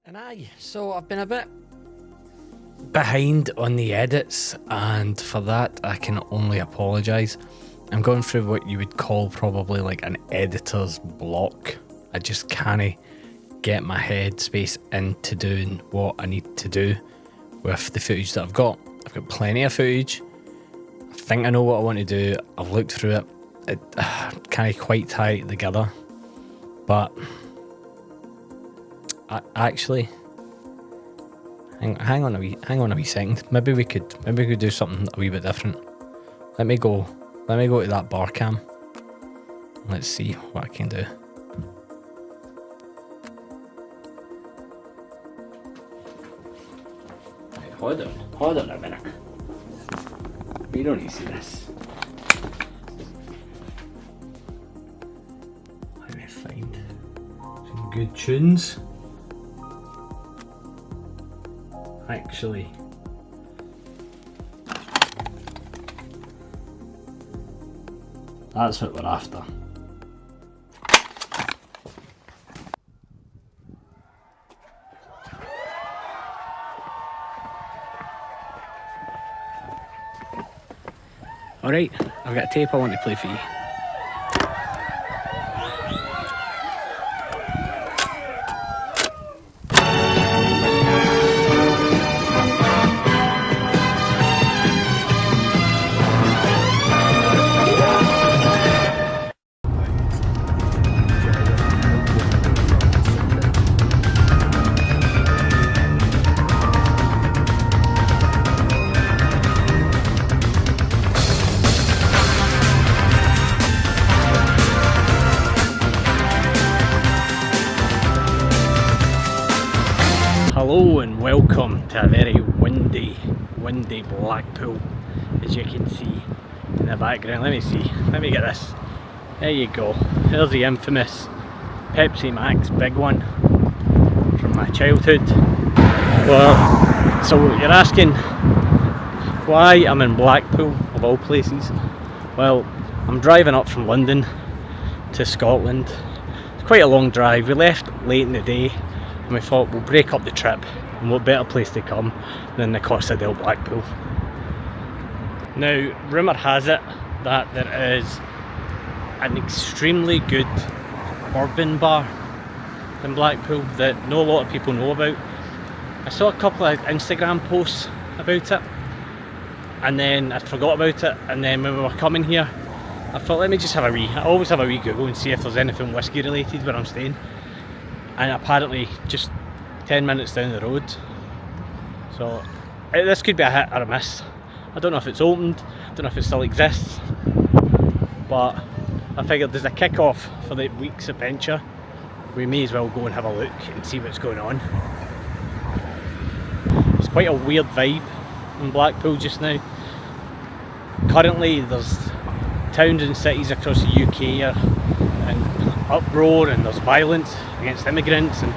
And so I've been a bit behind on the edits, and for that I can only apologise. I'm going through what you would call probably like an editor's block. I just can't get my headspace into doing what I need to do with the footage that I've got. I've got plenty of footage. I think I know what I want to do. I've looked through it. It can't quite tie it together, but actually, hang on a wee second. Maybe we could do something a wee bit different. Let me go to that bar cam. Let's see what I can do. Right, hold on a minute. We don't need to see this. Let me find some good tunes. Actually, that's what we're after. Alright, I've got a tape I want to play for you. Hello and welcome to a very windy Blackpool, as you can see in the background. Let me get this. There you go. There's the infamous Pepsi Max big one from my childhood. Well, so you're asking why I'm in Blackpool of all places. Well, I'm driving up from London to Scotland. It's quite a long drive. We left late in the day and we thought we'll break up the trip, and what better place to come than the Costa del Blackpool. Now, rumour has it that there is an extremely good bourbon bar in Blackpool that not a lot of people know about. I saw a couple of Instagram posts about it, and then I forgot about it, and then when we were coming here I thought, let me just have a wee, I always have a wee Google and see if there's anything whiskey related where I'm staying. And apparently just 10 minutes down the road. So this could be a hit or a miss. I don't know if it's opened, I don't know if it still exists, but I figured there's a kick-off for the week's adventure. We may as well go and have a look and see what's going on. It's quite a weird vibe in Blackpool just now. Currently there's towns and cities across the UK are in uproar, and there's violence against immigrants, and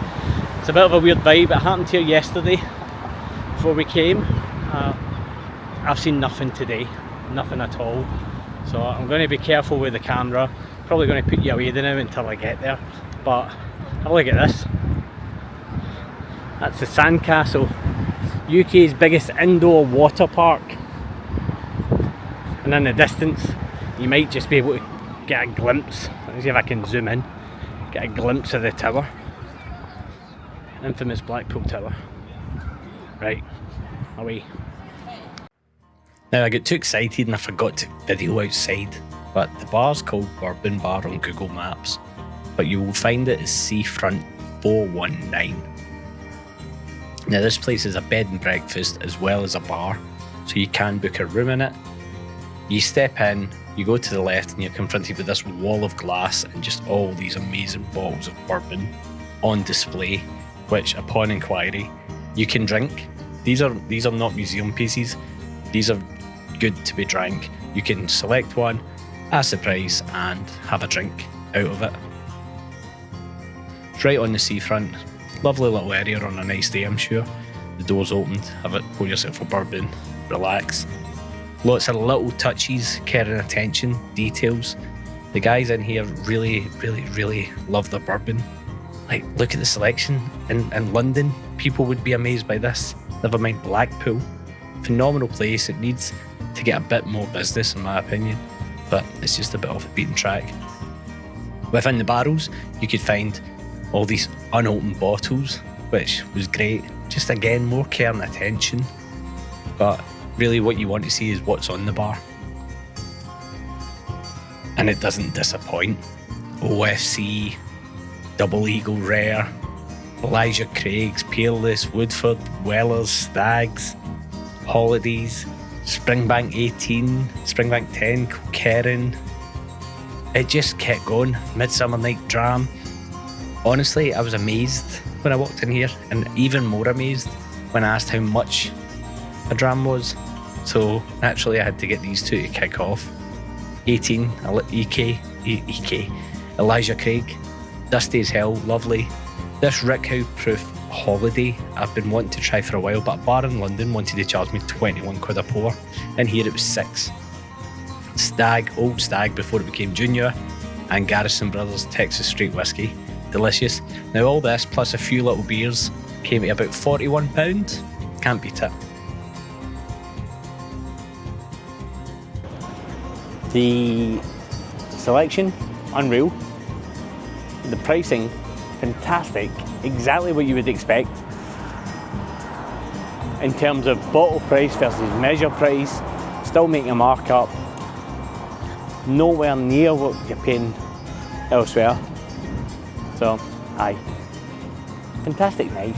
it's a bit of a weird vibe. It happened here yesterday before we came. I've seen nothing today, nothing at all, so I'm going to be careful with the camera. Probably going to put you away now until I get there, but have a look at this. That's the Sandcastle, UK's biggest indoor water park, and in the distance you might just be able to get a glimpse. Let me see if I can zoom in, get a glimpse of the tower, infamous Blackpool Tower. Right, away. Now I got too excited and I forgot to video outside, but the bar's called Bourbon Bar on Google Maps, but you will find it as Seafront 419. Now this place is a bed and breakfast as well as a bar, so you can book a room in it. You step in, you go to the left and you're confronted with this wall of glass and just all these amazing bottles of bourbon on display, which upon inquiry you can drink. These are not museum pieces, these are good to be drank. You can select one, ask the price and have a drink out of it. It's right on the seafront, lovely little area on a nice day I'm sure. The door's opened, have it, pour yourself a bourbon, relax. Lots of little touches, caring attention, details. The guys in here really love their bourbon. Like, look at the selection in London. People would be amazed by this. Never mind Blackpool. Phenomenal place. It needs to get a bit more business, in my opinion, but it's just a bit off the beaten track. Within the barrels, you could find all these unopened bottles, which was great. Just again, more care and attention. But really what you want to see is what's on the bar. And it doesn't disappoint. OFC, Double Eagle Rare, Elijah Craig's, Peerless, Woodford, Weller's, Stags, Holidays, Springbank 18, Springbank 10, Kilkerran. It just kept going. Midsummer Night Dram. Honestly, I was amazed when I walked in here, and even more amazed when I asked how much a dram was. So naturally I had to get these two to kick off. 18, EK, Elijah Craig, dusty as hell, lovely. This Rickhow Proof Holiday I've been wanting to try for a while, but a bar in London wanted to charge me 21 quid a pour, and here it was 6. Stag, Old Stag before it became Junior, and Garrison Brothers Texas Straight Whisky. Delicious. Now all this plus a few little beers came to about £41. Can't beat it. The selection, unreal. The pricing, fantastic. Exactly what you would expect in terms of bottle price versus measure price. Still making a markup. Nowhere near what you're paying elsewhere. So, aye. Fantastic night.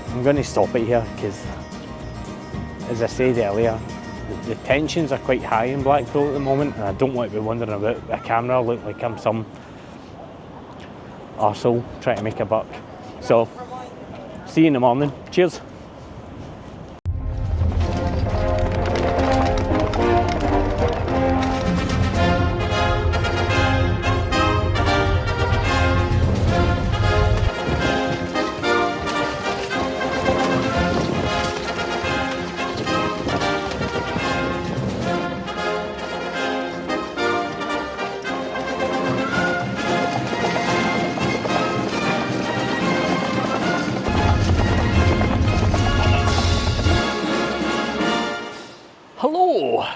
I'm going to stop it here because, as I said earlier, the tensions are quite high in Blackpool at the moment, and I don't want to be wandering about with a camera, look like I'm some arsehole trying to make a buck. So, see you in the morning. Cheers. Hello!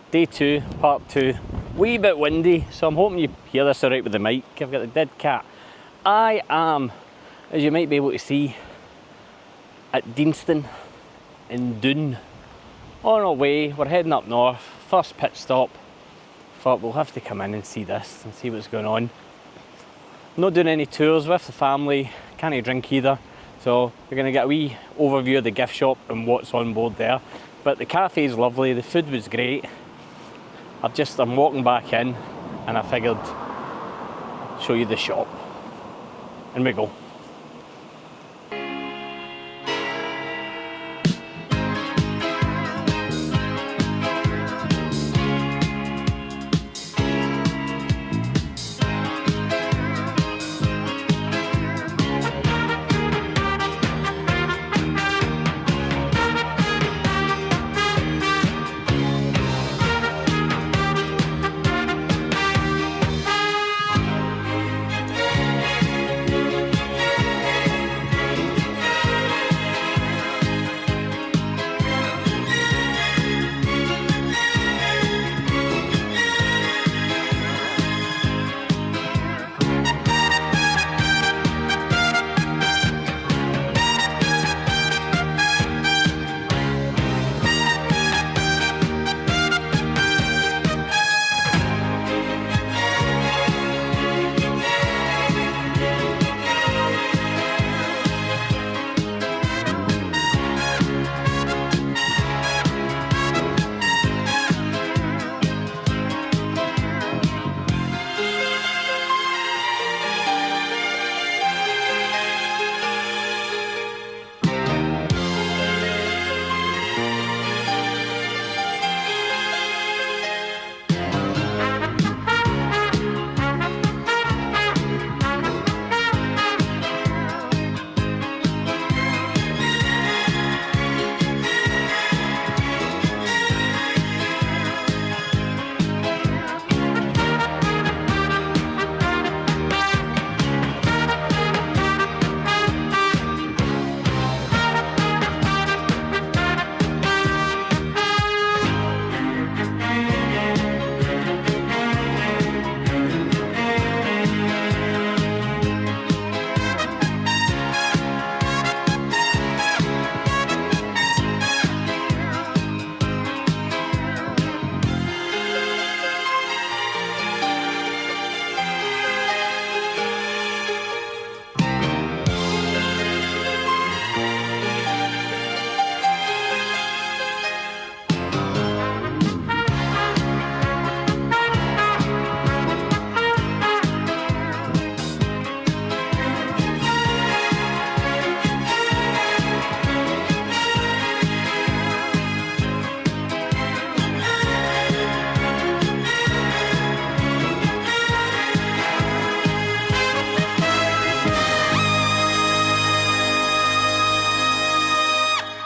Day 2, part 2. Wee bit windy, so I'm hoping you hear this alright with the mic. I've got the dead cat. I am, as you might be able to see, at Deanston in Doon. On our way, we're heading up north. First pit stop. Thought we'll have to come in and see this and see what's going on. Not doing any tours with the family, can't drink either. So we're going to get a wee overview of the gift shop and what's on board there. But the cafe is lovely, the food was great. I'm walking back in and I figured show you the shop. In we go.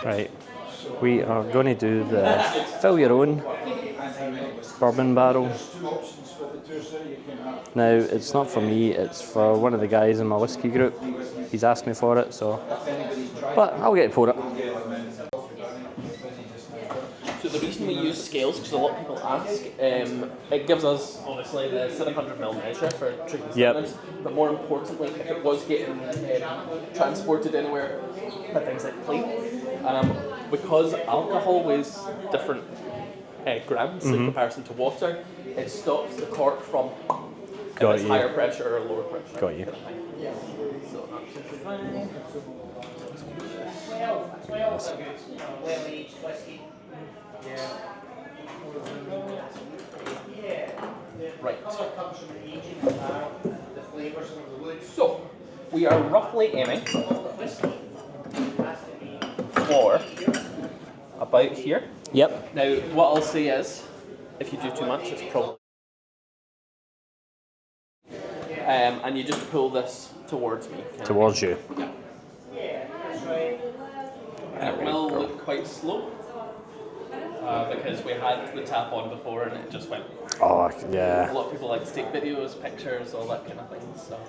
Right, we are going to do the fill your own bourbon barrel. Now, it's not for me, it's for one of the guys in my whiskey group. He's asked me for it, so, but I'll get to pour it. So the reason we use scales, because a lot of people ask, it gives us obviously the 700ml measure for drinking standards, but more importantly, if it was getting transported anywhere by things like plane, because alcohol weighs different grams in comparison to water, it stops the cork from if it's higher pressure or lower pressure. Got you. So absolutely fine. Right. So, we are roughly aiming for about here. Yep. Now, what I'll say is, if you do too much, it's probably... and you just pull this towards me. Towards you. It will look quite slow. Because we had the tap on before and it just went. Oh, yeah. A lot of people like to take videos, pictures, all that kind of thing. So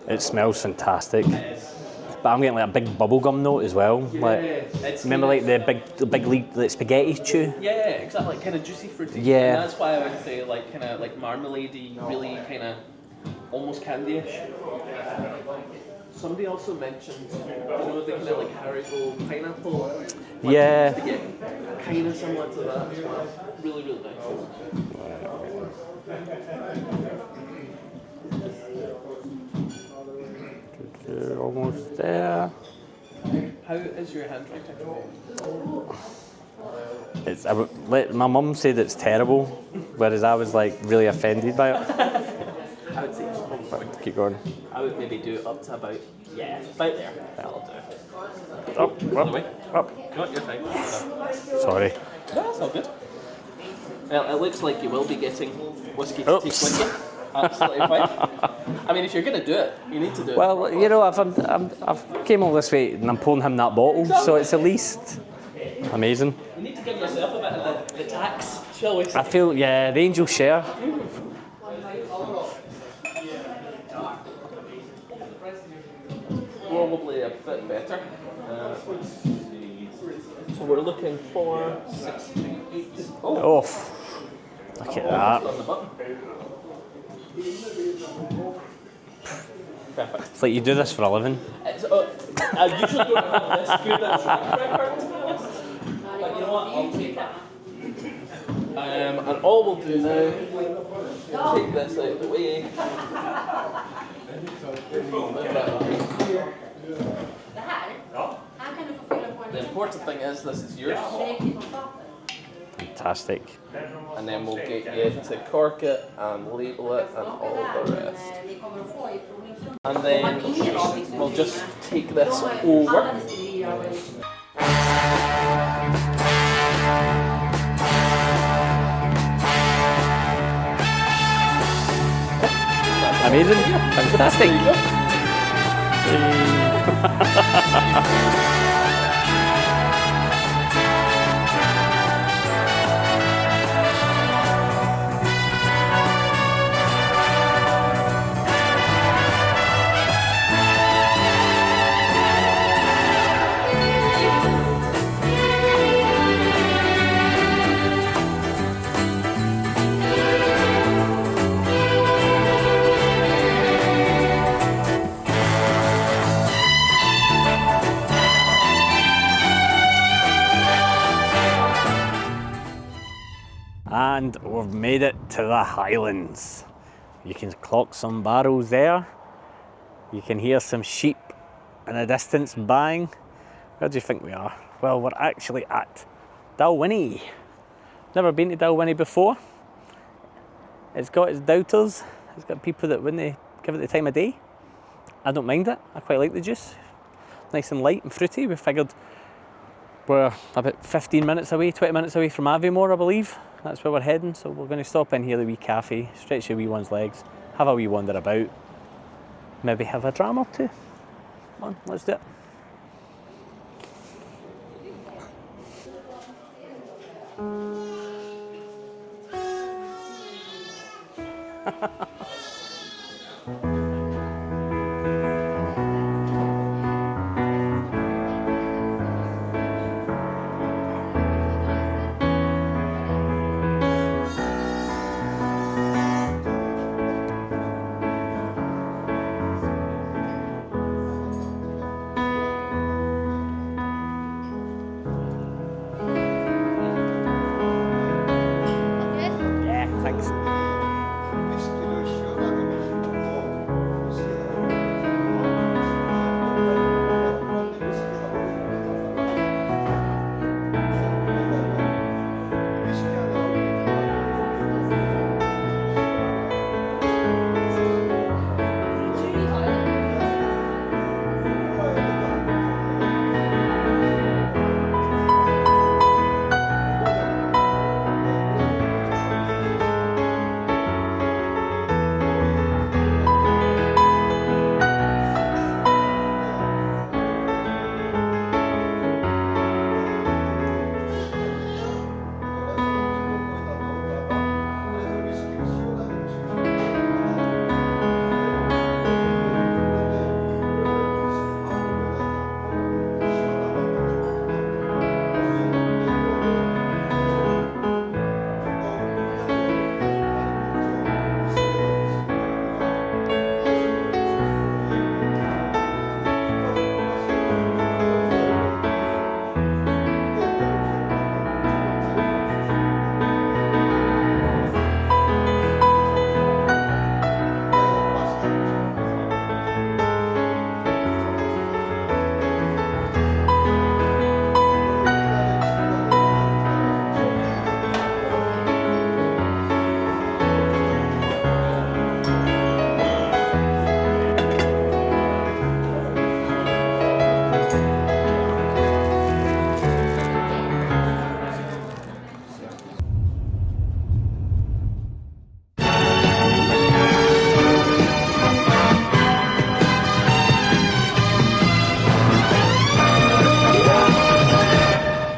it smells fantastic. it is. But I'm getting like a big bubblegum note as well. Yeah, like, remember like the big like spaghetti chew? Yeah, exactly. Kind of juicy, fruity. Yeah. And that's why I would say like kind of like marmalade-y, really kind of almost candy-ish. Somebody also mentioned, the kind of like Haribo pineapple. Yeah. To get kind of similar to that as well. Really, really nice. Almost there. How is your handwriting? It's my mum said it's terrible, whereas I was like really offended by it. I would say Keep going. I would maybe do it up to about about there. That'll do. Up. No, you're fine. Sorry. No, that's all good. Well, it looks like you will be getting whiskey to taste whiskey. Absolutely fine. I mean, if you're going to do it, you need to do it. Well, you know, I've came all this way and I'm pouring him that bottle, so it's at least amazing. You need to give yourself a bit of the tax, shall we say? I feel, yeah, the angel share. Probably a bit better. So we're looking for 68. Oh, look at that. On the button. Perfect. It's like you do this for a living. It's, I usually don't have this good at track record, but you know what, I'll take it. And all we'll do now, take this out of the way. The important thing is this is yours. Fantastic. And then we'll get you to cork it and label it and all the rest. And then we'll just take this over. Amazing. Fantastic. And we've made it to the Highlands. You can clock some barrels there. You can hear some sheep in the distance baying. Where do you think we are? Well, we're actually at Dalwhinnie. Never been to Dalwhinnie before. It's got its doubters. It's got people that wouldn't give it the time of day. I don't mind it. I quite like the juice. Nice and light and fruity. We figured we're about 15 minutes away, 20 minutes away from Aviemore, I believe. That's where we're heading, so we're going to stop in here, the wee cafe, stretch the wee one's legs, have a wee wander about, maybe have a dram or two. Come on, let's do it.